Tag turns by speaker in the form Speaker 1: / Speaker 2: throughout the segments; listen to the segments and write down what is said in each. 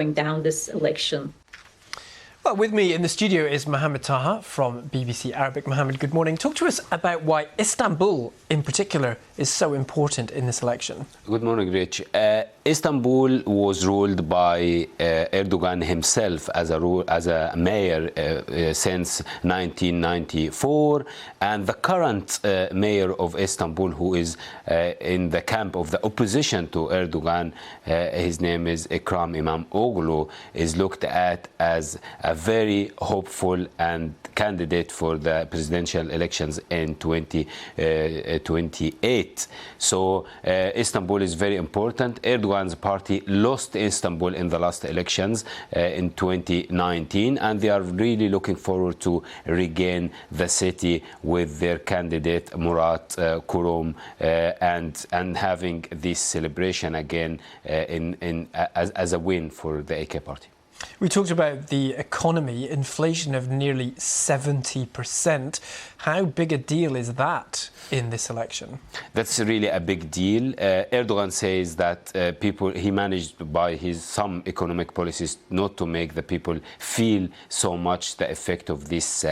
Speaker 1: down this election.
Speaker 2: Well, with me in the studio is Mohamed Taha from BBC Arabic. Mohamed, good morning. Talk to us about why Istanbul, in particular, is so important in this election.
Speaker 3: Good morning, Rich. Istanbul was ruled by Erdogan himself as a mayor since 1994, and the current mayor of Istanbul, who is in the camp of the opposition to Erdogan, his name is Ekrem İmamoğlu, is looked at as a very hopeful and candidate for the presidential elections in 2028. So Istanbul is very important. Erdogan's party lost Istanbul in the last elections in 2019, and they are really looking forward to regain the city with their candidate Murat Kurum and having this celebration again as a win for the AK party.
Speaker 2: We talked about the economy, inflation of nearly 70%. How big a deal is that in this election? That's
Speaker 3: really a big deal. Erdogan says that he managed by some economic policies not to make the people feel so much the effect of this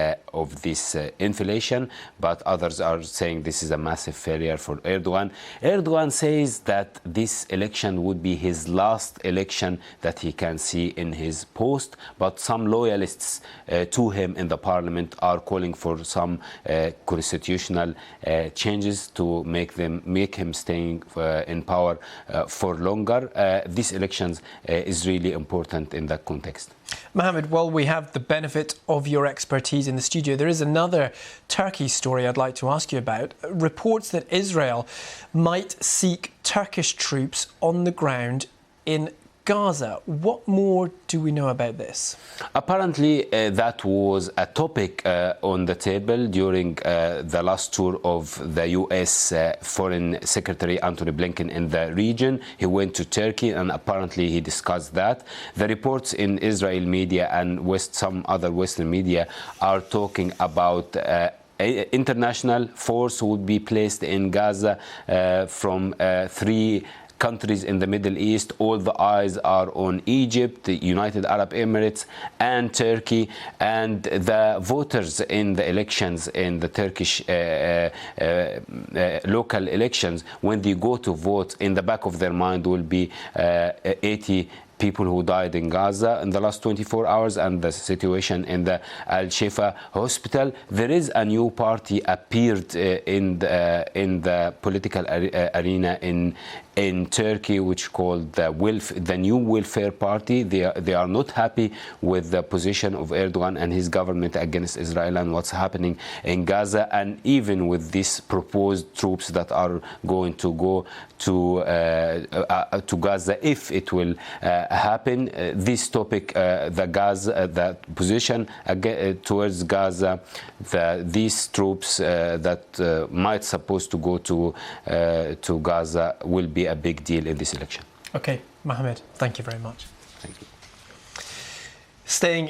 Speaker 3: inflation, but others are saying this is a massive failure for Erdogan. Erdogan says that this election would be his last election that he can see in his post, but some loyalists to him in the parliament are calling for some constitutional changes to make him staying in power for longer. These elections is really important in that context.
Speaker 2: Mohamed, while we have the benefit of your expertise in the studio, there is another Turkey story I'd like to ask you about. Reports that Israel might seek Turkish troops on the ground in Gaza. What more do we know about this?
Speaker 3: Apparently, that was a topic on the table during the last tour of the U.S. Foreign Secretary Antony Blinken in the region. He went to Turkey and apparently he discussed that. The reports in Israel media and some other Western media are talking about international force would be placed in Gaza from 3 countries in the Middle East. All the eyes are on Egypt, the United Arab Emirates, and Turkey. And the voters in the elections, in the Turkish local elections, when they go to vote, in the back of their mind will be 80 people who died in Gaza in the last 24 hours and the situation in the Al-Shifa hospital. There is a new party appeared in the political arena in Turkey, which called the New Welfare Party. They are not happy with the position of Erdogan and his government against Israel and what's happening in Gaza, and even with these proposed troops that are going to go to Gaza, if it will happen. This topic, the position towards Gaza, these troops that might supposed to go to Gaza will be a big deal in this election.
Speaker 2: Okay, Mohamed, thank you very much.
Speaker 3: Thank you.
Speaker 2: Staying